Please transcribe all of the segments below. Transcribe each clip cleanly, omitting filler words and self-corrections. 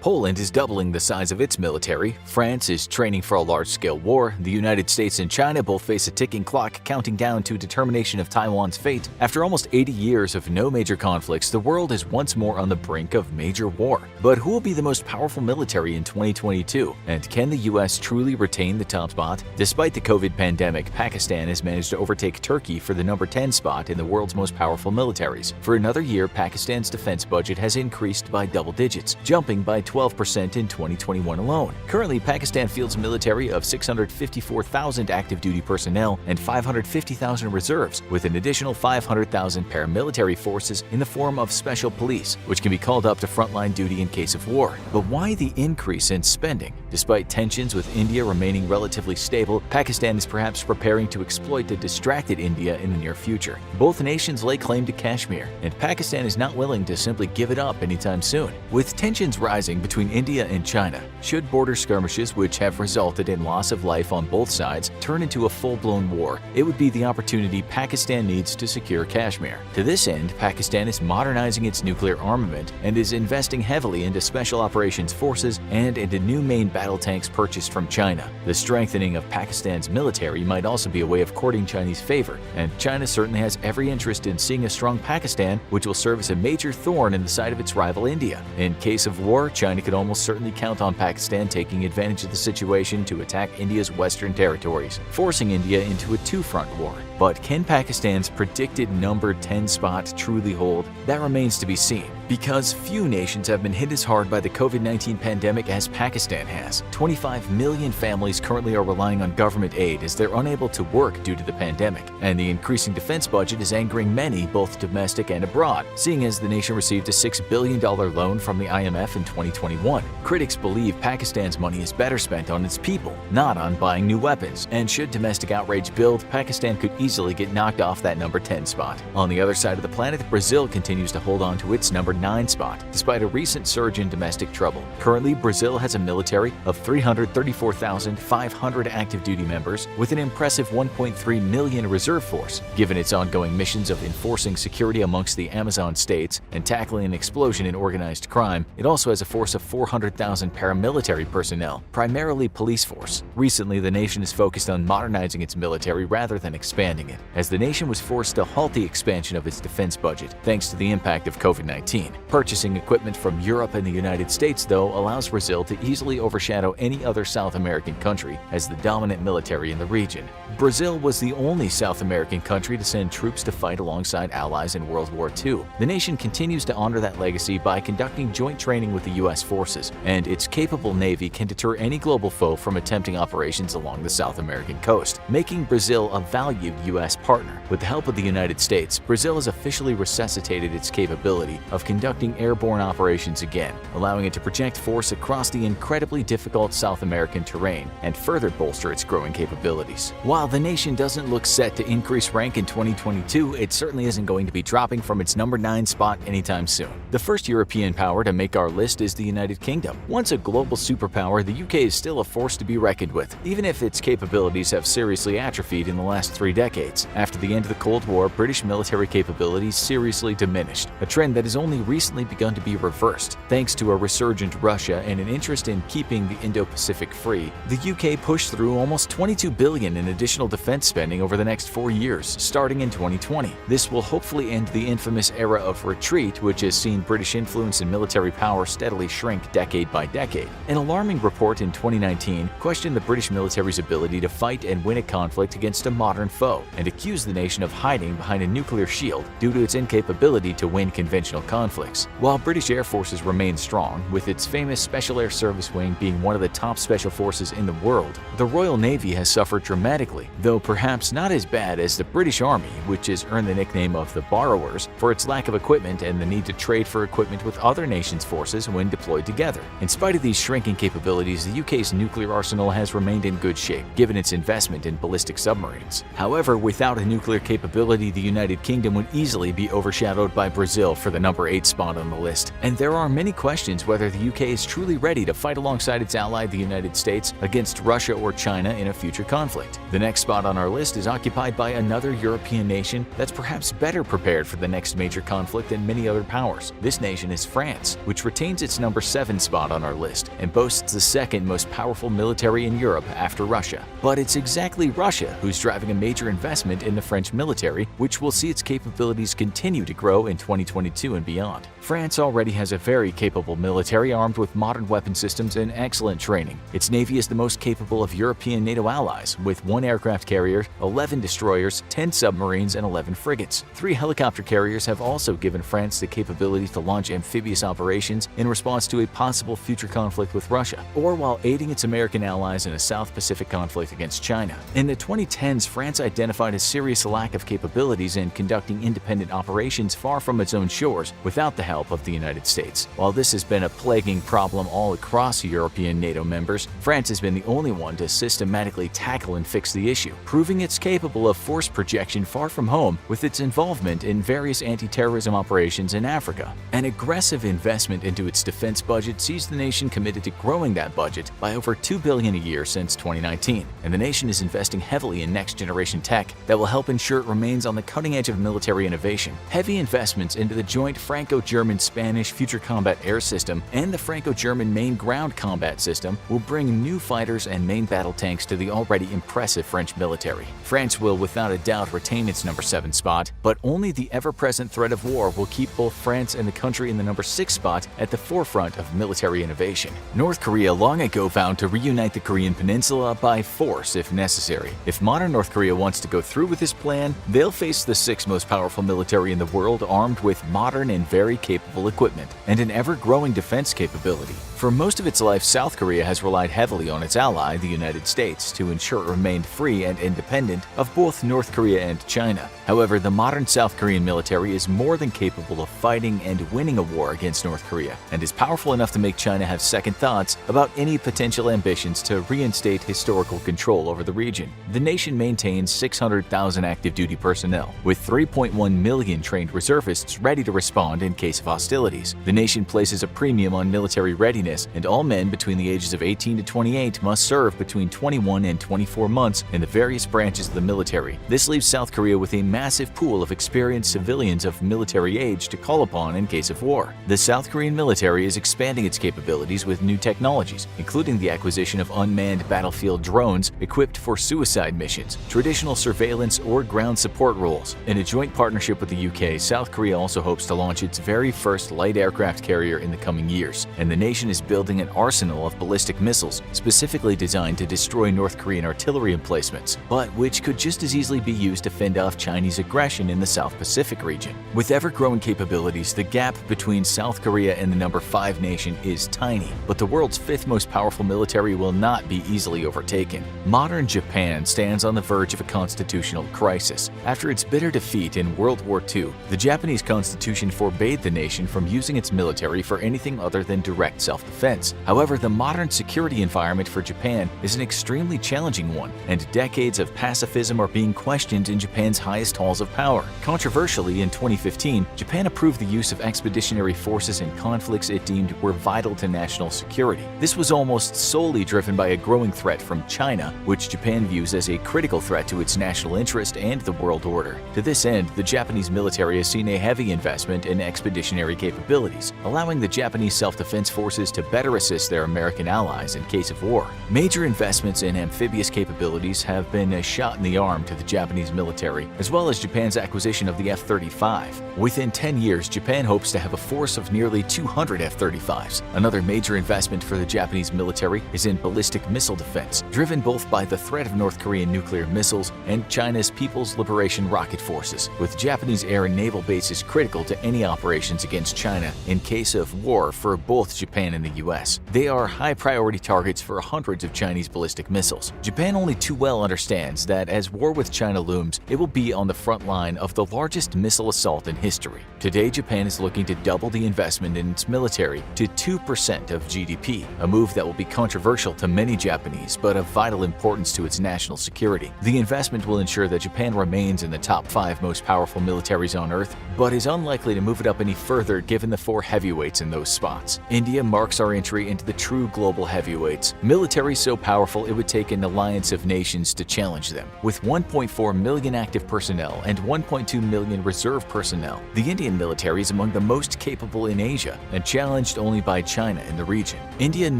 Poland is doubling the size of its military, France is training for a large-scale war, the United States and China both face a ticking clock counting down to determination of Taiwan's fate. After almost 80 years of no major conflicts, the world is once more on the brink of major war. But who will be the most powerful military in 2022? And can the US truly retain the top spot? Despite the COVID pandemic, Pakistan has managed to overtake Turkey for the number 10 spot in the world's most powerful militaries. For another year, Pakistan's defense budget has increased by double digits, jumping by 12% in 2021 alone. Currently, Pakistan fields a military of 654,000 active duty personnel and 550,000 reserves, with an additional 500,000 paramilitary forces in the form of special police, which can be called up to frontline duty in case of war. But why the increase in spending? Despite tensions with India remaining relatively stable, Pakistan is perhaps preparing to exploit a distracted India in the near future. Both nations lay claim to Kashmir, and Pakistan is not willing to simply give it up anytime soon. With tensions rising between India and China, should border skirmishes, which have resulted in loss of life on both sides, turn into a full-blown war, it would be the opportunity Pakistan needs to secure Kashmir. To this end, Pakistan is modernizing its nuclear armament and is investing heavily into special operations forces and into new main battle tanks purchased from China. The strengthening of Pakistan's military might also be a way of courting Chinese favor, and China certainly has every interest in seeing a strong Pakistan, which will serve as a major thorn in the side of its rival India. In case of war, China could almost certainly count on Pakistan taking advantage of the situation to attack India's western territories, forcing India into a two-front war. But can Pakistan's predicted number 10 spot truly hold? That remains to be seen, because few nations have been hit as hard by the COVID-19 pandemic as Pakistan has. 25 million families currently are relying on government aid as they're unable to work due to the pandemic, and the increasing defense budget is angering many, both domestic and abroad, seeing as the nation received a $6 billion loan from the IMF in 2021. Critics believe Pakistan's money is better spent on its people, not on buying new weapons, and should domestic outrage build, Pakistan could easily get knocked off that number 10 spot. On the other side of the planet, Brazil continues to hold on to its number 9 spot, despite a recent surge in domestic trouble. Currently, Brazil has a military of 334,500 active duty members with an impressive 1.3 million reserve force. Given its ongoing missions of enforcing security amongst the Amazon states and tackling an explosion in organized crime, it also has a force of 400,000 paramilitary personnel, primarily police force. Recently, the nation is focused on modernizing its military rather than expanding it, as the nation was forced to halt the expansion of its defense budget thanks to the impact of COVID-19. Purchasing equipment from Europe and the United States, though, allows Brazil to easily overshadow any other South American country as the dominant military in the region. Brazil was the only South American country to send troops to fight alongside allies in World War II. The nation continues to honor that legacy by conducting joint training with the U.S. forces, and its capable navy can deter any global foe from attempting operations along the South American coast, making Brazil a valued U.S. partner. With the help of the United States, Brazil has officially resuscitated its capability of conducting airborne operations again, allowing it to project force across the incredibly difficult South American terrain and further bolster its growing capabilities. While the nation doesn't look set to increase rank in 2022, it certainly isn't going to be dropping from its number 9 spot anytime soon. The first European power to make our list is the United Kingdom. Once a global superpower, the UK is still a force to be reckoned with, even if its capabilities have seriously atrophied in the last 3 decades. After the end of the Cold War, British military capabilities seriously diminished, a trend that has only recently begun to be reversed. Thanks to a resurgent Russia and an interest in keeping the Indo-Pacific free, the UK pushed through almost $22 billion in additional defense spending over the next 4 years, starting in 2020. This will hopefully end the infamous era of retreat, which has seen British influence and military power steadily shrink decade by decade. An alarming report in 2019 questioned the British military's ability to fight and win a conflict against a modern foe, and accused the nation of hiding behind a nuclear shield due to its incapability to win conventional conflicts. While British Air Forces remain strong, with its famous Special Air Service Wing being one of the top special forces in the world, the Royal Navy has suffered dramatically, though perhaps not as bad as the British Army, which has earned the nickname of the Borrowers for its lack of equipment and the need to trade for equipment with other nations' forces when deployed together. In spite of these shrinking capabilities, the UK's nuclear arsenal has remained in good shape, given its investment in ballistic submarines. However, without a nuclear capability, the United Kingdom would easily be overshadowed by Brazil for the number 8 spot on the list, and there are many questions whether the UK is truly ready to fight alongside its ally the United States against Russia or China in a future conflict. The next spot on our list is occupied by another European nation that's perhaps better prepared for the next major conflict than many other powers. This nation is France, which retains its number 7 spot on our list and boasts the second most powerful military in Europe after Russia. But it's exactly Russia who's driving a major investment in the French military, which will see its capabilities continue to grow in 2022 and beyond. France already has a very capable military armed with modern weapon systems and excellent training. Its navy is the most capable of European NATO allies, with 1 aircraft carrier, 11 destroyers, 10 submarines, and 11 frigates. 3 helicopter carriers have also given France the capability to launch amphibious operations in response to a possible future conflict with Russia, or while aiding its American allies in a South Pacific conflict against China. In the 2010s, France identified a serious lack of capabilities in conducting independent operations far from its own shores without the help of the United States. While this has been a plaguing problem all across European NATO members, France has been the only one to systematically tackle and fix the issue, proving it's capable of force projection far from home with its involvement in various anti-terrorism operations in Africa. An aggressive investment into its defense budget sees the nation committed to growing that budget by over $2 billion a year since 2019, and the nation is investing heavily in next-generation tech that will help ensure it remains on the cutting edge of military innovation. Heavy investments into the joint Franco-German-Spanish Future Combat Air System and the Franco-German Main Ground Combat System will bring new fighters and main battle tanks to the already impressive French military. France will without a doubt retain its number 7 spot, but only the ever-present threat of war will keep both France and the country in the number 6 spot at the forefront of military innovation. North Korea long ago vowed to reunite the Korean peninsula by force if necessary. If modern North Korea wants to go through with this plan, they'll face the 6th most powerful military in the world, armed with modern and very capable equipment and an ever-growing defense capability. For most of its life, South Korea has relied heavily on its ally, the United States, to ensure it remained free and independent of both North Korea and China. However, the modern South Korean military is more than capable of fighting and winning a war against North Korea, and is powerful enough to make China have second thoughts about any potential ambitions to reinstate historical control over the region. The nation maintains 600,000 active duty personnel, with 3.1 million trained reservists ready to respond in case of hostilities. The nation places a premium on military readiness, and all men between the ages of 18 to 28 must serve between 21 and 24 months in the various branches of the military. This leaves South Korea with a massive pool of experienced civilians of military age to call upon in case of war. The South Korean military is expanding its capabilities with new technologies, including the acquisition of unmanned battlefield drones equipped for suicide missions, traditional surveillance, or ground support roles. In a joint partnership with the UK, South Korea also hopes to launch its very first light aircraft carrier in the coming years, and the nation is building an arsenal of ballistic missiles specifically designed to destroy North Korean artillery emplacements, but which could just as easily be used to fend off Chinese aggression in the South Pacific region. With ever-growing capabilities, the gap between South Korea and the number 5 nation is tiny, but the world's 5th most powerful military will not be easily overtaken. Modern Japan stands on the verge of a constitutional crisis. After its bitter defeat in World War II, the Japanese constitution forbade the nation from using its military for anything other than direct self-defense. However, the modern security environment for Japan is an extremely challenging one, and decades of pacifism are being questioned in Japan's highest halls of power. Controversially, in 2015, Japan approved the use of expeditionary forces in conflicts it deemed were vital to national security. This was almost solely driven by a growing threat from China, which Japan views as a critical threat to its national interest and the world order. To this end, the Japanese military has seen a heavy investment in expeditionary capabilities, allowing the Japanese self-defense forces to better assist their American allies in case of war. Major investments in amphibious capabilities have been a shot in the arm to the Japanese military, as well as Japan's acquisition of the F-35. Within 10 years, Japan hopes to have a force of nearly 200 F-35s. Another major investment for the Japanese military is in ballistic missile defense, driven both by the threat of North Korean nuclear missiles and China's People's Liberation Rocket Forces, with Japanese air and naval bases critical to any operations against China in case of war for both Japan and the US. They are high-priority targets for hundreds of Chinese ballistic missiles. Japan only too well understands that as war with China looms, it will be on the front line of the largest missile assault in history. Today, Japan is looking to double the investment in its military to 2% of GDP, a move that will be controversial to many Japanese but of vital importance to its national security. The investment will ensure that Japan remains in the top 5 most powerful militaries on Earth, but is unlikely to move it up any further given the 4 heavyweights in those spots. India marks marks our entry into the true global heavyweights, militaries so powerful it would take an alliance of nations to challenge them. With 1.4 million active personnel and 1.2 million reserve personnel, the Indian military is among the most capable in Asia and challenged only by China in the region. Indian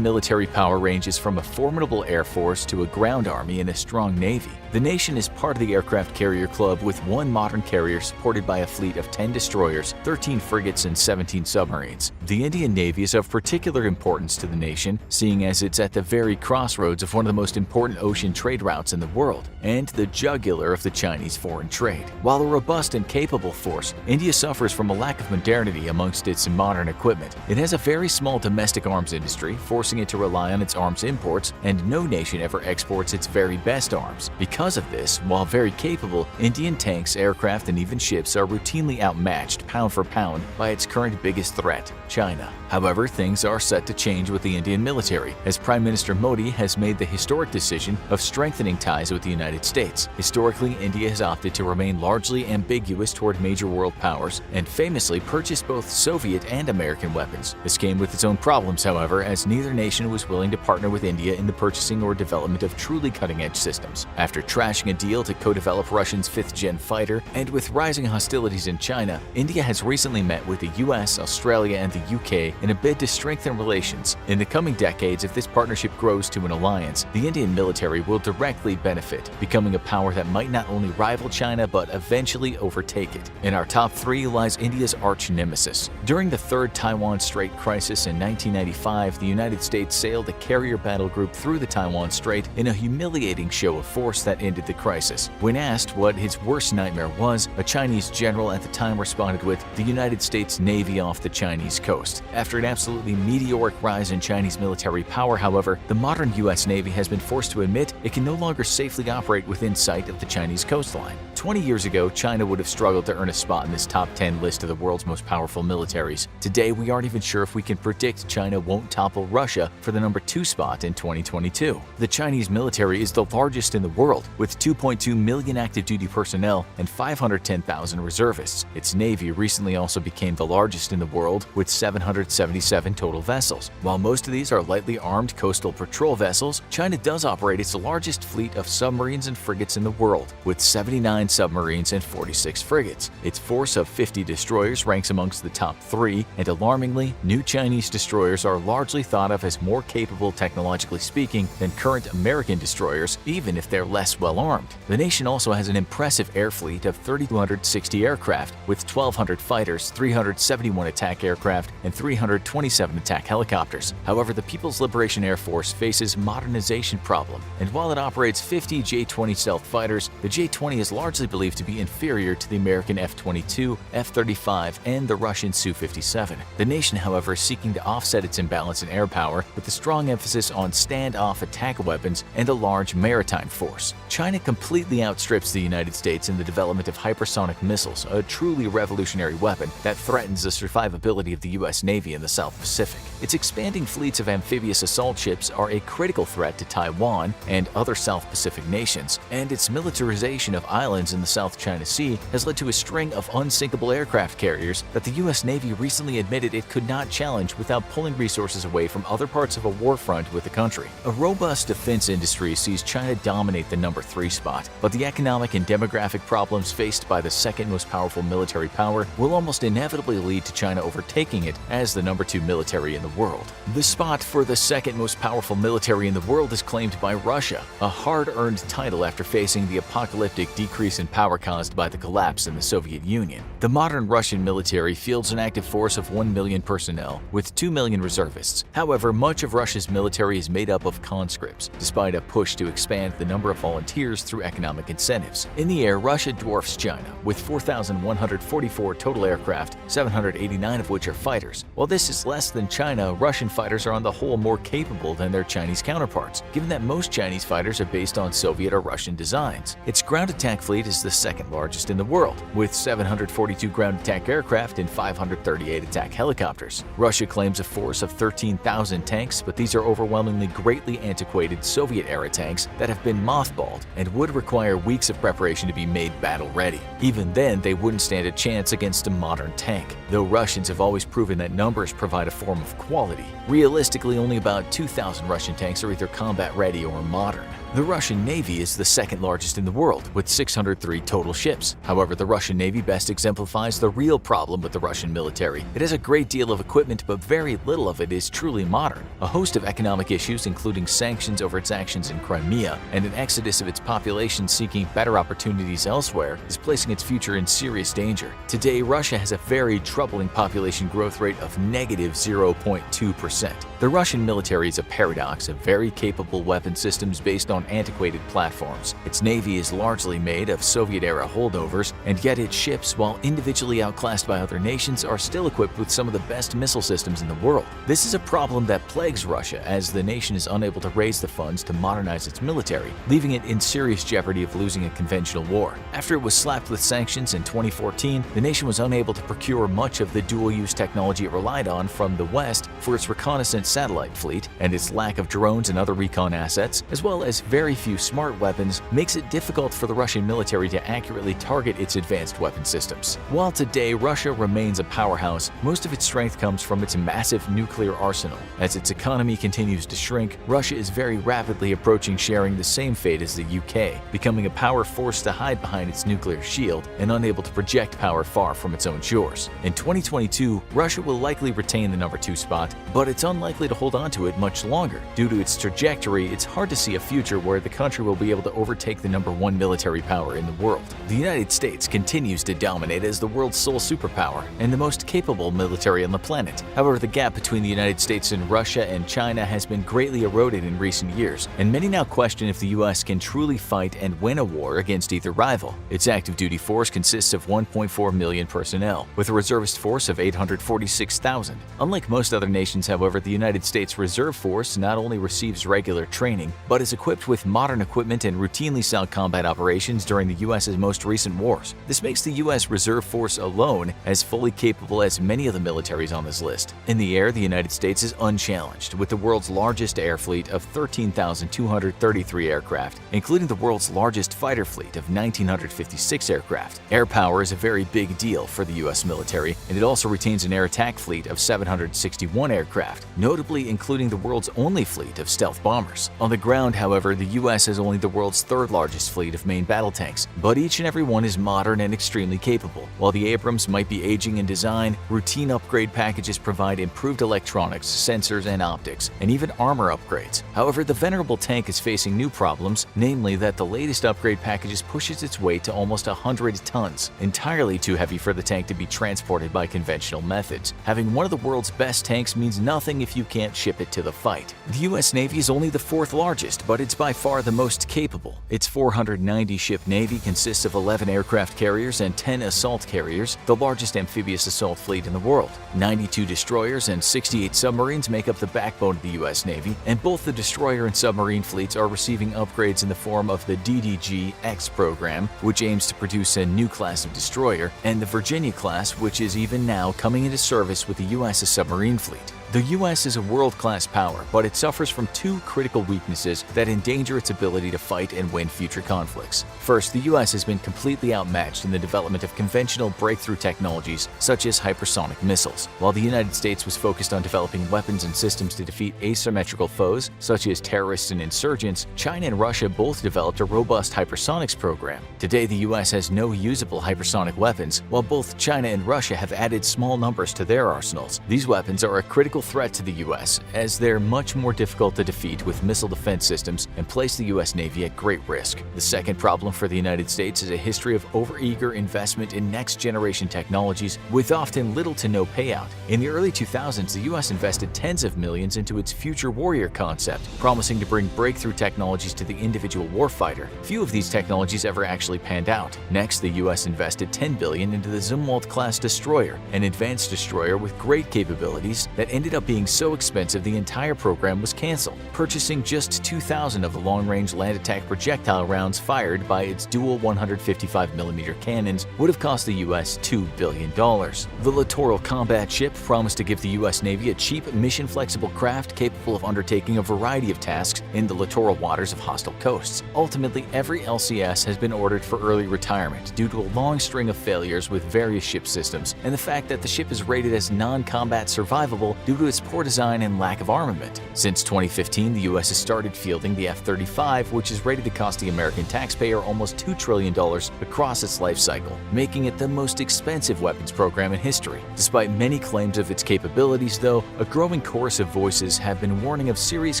military power ranges from a formidable air force to a ground army and a strong navy. The nation is part of the aircraft carrier club with one modern carrier supported by a fleet of 10 destroyers, 13 frigates, and 17 submarines. The Indian Navy is of particular importance to the nation, seeing as it's at the very crossroads of one of the most important ocean trade routes in the world, and the jugular of the Chinese foreign trade. While a robust and capable force, India suffers from a lack of modernity amongst its modern equipment. It has a very small domestic arms industry, forcing it to rely on its arms imports, and no nation ever exports its very best arms. Because of this, while very capable, Indian tanks, aircraft, and even ships are routinely outmatched pound for pound by its current biggest threat, China. However, things are set to change with the Indian military, as Prime Minister Modi has made the historic decision of strengthening ties with the United States. Historically, India has opted to remain largely ambiguous toward major world powers and famously purchased both Soviet and American weapons. This came with its own problems, however, as neither nation was willing to partner with India in the purchasing or development of truly cutting-edge systems. After trashing a deal to co-develop Russia's 5th-gen fighter, and with rising hostilities in China, India has recently met with the US, Australia, and the UK in a bid to strengthen relations. In the coming decades, if this partnership grows to an alliance, the Indian military will directly benefit, becoming a power that might not only rival China but eventually overtake it. In our top 3 lies India's arch nemesis. During the Third Taiwan Strait crisis in 1995, the United States sailed a carrier battle group through the Taiwan Strait in a humiliating show of force that ended the crisis. When asked what his worst nightmare was, a Chinese general at the time responded with, "The United States Navy off the Chinese coast." After an absolutely meteoric rise in Chinese military power, however, the modern US Navy has been forced to admit it can no longer safely operate within sight of the Chinese coastline. 20 years ago, China would have struggled to earn a spot in this top 10 list of the world's most powerful militaries. Today, we aren't even sure if we can predict China won't topple Russia for the number 2 spot in 2022. The Chinese military is the largest in the world, with 2.2 million active duty personnel and 510,000 reservists. Its navy recently also became the largest in the world, with 777 total vessels. While most of these are lightly armed coastal patrol vessels, China does operate its largest fleet of submarines and frigates in the world, with 79 submarines and 46 frigates. Its force of 50 destroyers ranks amongst the top 3, and alarmingly, new Chinese destroyers are largely thought of as more capable technologically speaking than current American destroyers, even if they're less well armed. The nation also has an impressive air fleet of 3,260 aircraft, with 1,200 fighters, 371 attack aircraft, and 327 attack helicopters. However, the People's Liberation Air Force faces modernization problem, and while it operates 50 J-20 stealth fighters, the J-20 is largely believed to be inferior to the American F-22, F-35, and the Russian Su-57. The nation, however, is seeking to offset its imbalance in air power with a strong emphasis on standoff attack weapons and a large maritime force. China completely outstrips the United States in the development of hypersonic missiles, a truly revolutionary weapon that threatens the survivability of the US Navy in the South Pacific. Its expanding fleets of amphibious assault ships are a critical threat to Taiwan and other South Pacific nations, and its militarization of islands in the South China Sea has led to a string of unsinkable aircraft carriers that the US Navy recently admitted it could not challenge without pulling resources away from other parts of a war front with the country. A robust defense industry sees China dominate the number 3 spot, but the economic and demographic problems faced by the second most powerful military power will almost inevitably lead to China overtaking it as the number 2 military in the world. The spot for the second most powerful military in the world is claimed by Russia, a hard-earned title after facing the apocalyptic decrease in power caused by the collapse in the Soviet Union. The modern Russian military fields an active force of 1 million personnel, with 2 million reservists. However, much of Russia's military is made up of conscripts, despite a push to expand the number of volunteers through economic incentives. In the air, Russia dwarfs China, with 4,144 total aircraft, 789 of which are fighters. While this is less than China, Russian fighters are on the whole more capable than their Chinese counterparts, given that most Chinese fighters are based on Soviet or Russian designs. Its ground attack fleet is the second largest in the world, with 742 ground attack aircraft and 538 attack helicopters. Russia claims a force of 13,000 tanks, but these are overwhelmingly greatly antiquated Soviet-era tanks that have been mothballed and would require weeks of preparation to be made battle-ready. Even then, they wouldn't stand a chance against a modern tank. Though Russians have always proven that numbers numbers provide a form of quality. Realistically, only about 2,000 Russian tanks are either combat-ready or modern. The Russian Navy is the second largest in the world, with 603 total ships. However, the Russian Navy best exemplifies the real problem with the Russian military. It has a great deal of equipment, but very little of it is truly modern. A host of economic issues, including sanctions over its actions in Crimea and an exodus of its population seeking better opportunities elsewhere, is placing its future in serious danger. Today, Russia has a very troubling population growth rate of negative 0.2%. The Russian military is a paradox of very capable weapon systems based on antiquated platforms. Its navy is largely made of Soviet-era holdovers, and yet its ships, while individually outclassed by other nations, are still equipped with some of the best missile systems in the world. This is a problem that plagues Russia, as the nation is unable to raise the funds to modernize its military, leaving it in serious jeopardy of losing a conventional war. After it was slapped with sanctions in 2014, the nation was unable to procure much of the dual-use technology it relied on from the West for its reconnaissance satellite fleet, and its lack of drones and other recon assets, as well as very few smart weapons, makes it difficult for the Russian military to accurately target its advanced weapon systems. While today Russia remains a powerhouse, most of its strength comes from its massive nuclear arsenal. As its economy continues to shrink, Russia is very rapidly approaching sharing the same fate as the UK, becoming a power forced to hide behind its nuclear shield and unable to project power far from its own shores. In 2022, Russia will likely retain the number 2 spot, but it's unlikely to hold on to it much longer. Due to its trajectory, it's hard to see a future where the country will be able to overtake the number 1 military power in the world. The United States continues to dominate as the world's sole superpower and the most capable military on the planet. However, the gap between the United States and Russia and China has been greatly eroded in recent years, and many now question if the US can truly fight and win a war against either rival. Its active duty force consists of 1.4 million personnel, with a reservist force of 846,000. Unlike most other nations, however, the United States Reserve Force not only receives regular training, but is equipped with modern equipment and routinely saw combat operations during the U.S.'s most recent wars. This makes the U.S. Reserve Force alone as fully capable as many of the militaries on this list. In the air, the United States is unchallenged, with the world's largest air fleet of 13,233 aircraft, including the world's largest fighter fleet of 1,956 aircraft. Air power is a very big deal for the U.S. military, and it also retains an air attack fleet of 761 aircraft, notably including the world's only fleet of stealth bombers. On the ground, however, the U.S. has only the world's 3rd largest fleet of main battle tanks, but each and every one is modern and extremely capable. While the Abrams might be aging in design, routine upgrade packages provide improved electronics, sensors, and optics, and even armor upgrades. However, the venerable tank is facing new problems, namely that the latest upgrade packages pushes its weight to almost 100 tons, entirely too heavy for the tank to be transported by conventional methods. Having one of the world's best tanks means nothing if you can't ship it to the fight. The U.S. Navy is only the 4th largest, but it's by far the most capable. Its 490-ship Navy consists of 11 aircraft carriers and 10 assault carriers, the largest amphibious assault fleet in the world. 92 destroyers and 68 submarines make up the backbone of the U.S. Navy, and both the destroyer and submarine fleets are receiving upgrades in the form of the DDG-X program, which aims to produce a new class of destroyer, and the Virginia class, which is even now coming into service with the U.S.'s submarine fleet. The U.S. is a world-class power, but it suffers from 2 critical weaknesses that endanger its ability to fight and win future conflicts. First, the U.S. has been completely outmatched in the development of conventional breakthrough technologies such as hypersonic missiles. While the United States was focused on developing weapons and systems to defeat asymmetrical foes such as terrorists and insurgents, China and Russia both developed a robust hypersonics program. Today, the U.S. has no usable hypersonic weapons, while both China and Russia have added small numbers to their arsenals. These weapons are a critical threat to the U.S., as they're much more difficult to defeat with missile defense systems and place the U.S. Navy at great risk. The second problem for the United States is a history of overeager investment in next-generation technologies with often little to no payout. In the early 2000s, the U.S. invested tens of millions into its future warrior concept, promising to bring breakthrough technologies to the individual warfighter. Few of these technologies ever actually panned out. Next, the U.S. invested $10 billion into the Zumwalt-class destroyer, an advanced destroyer with great capabilities that ended ended up being so expensive the entire program was canceled. Purchasing just 2,000 of the long-range land attack projectile rounds fired by its dual 155mm cannons would have cost the U.S. $2 billion. The Littoral combat ship promised to give the U.S. Navy a cheap, mission-flexible craft capable of undertaking a variety of tasks in the littoral waters of hostile coasts. Ultimately, every LCS has been ordered for early retirement due to a long string of failures with various ship systems and the fact that the ship is rated as non-combat survivable due to its poor design and lack of armament. Since 2015, the U.S. has started fielding the F-35, which is rated to cost the American taxpayer almost $2 trillion across its life cycle, making it the most expensive weapons program in history. Despite many claims of its capabilities, though, a growing chorus of voices have been warning of serious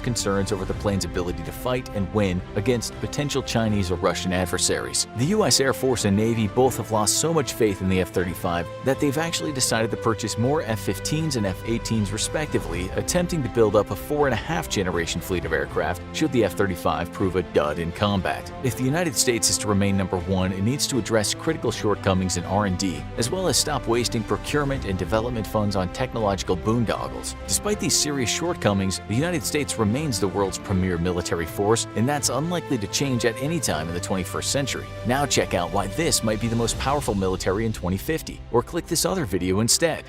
concerns over the plane's ability to fight and win against potential Chinese or Russian adversaries. The U.S. Air Force and Navy both have lost so much faith in the F-35 that they've actually decided to purchase more F-15s and F-18s respectively, attempting to build up a 4.5-generation fleet of aircraft should the F-35 prove a dud in combat. If the United States is to remain number one, it needs to address critical shortcomings in R&D, as well as stop wasting procurement and development funds on technological boondoggles. Despite these serious shortcomings, the United States remains the world's premier military force, and that's unlikely to change at any time in the 21st century. Now check out why this might be the most powerful military in 2050, or click this other video instead.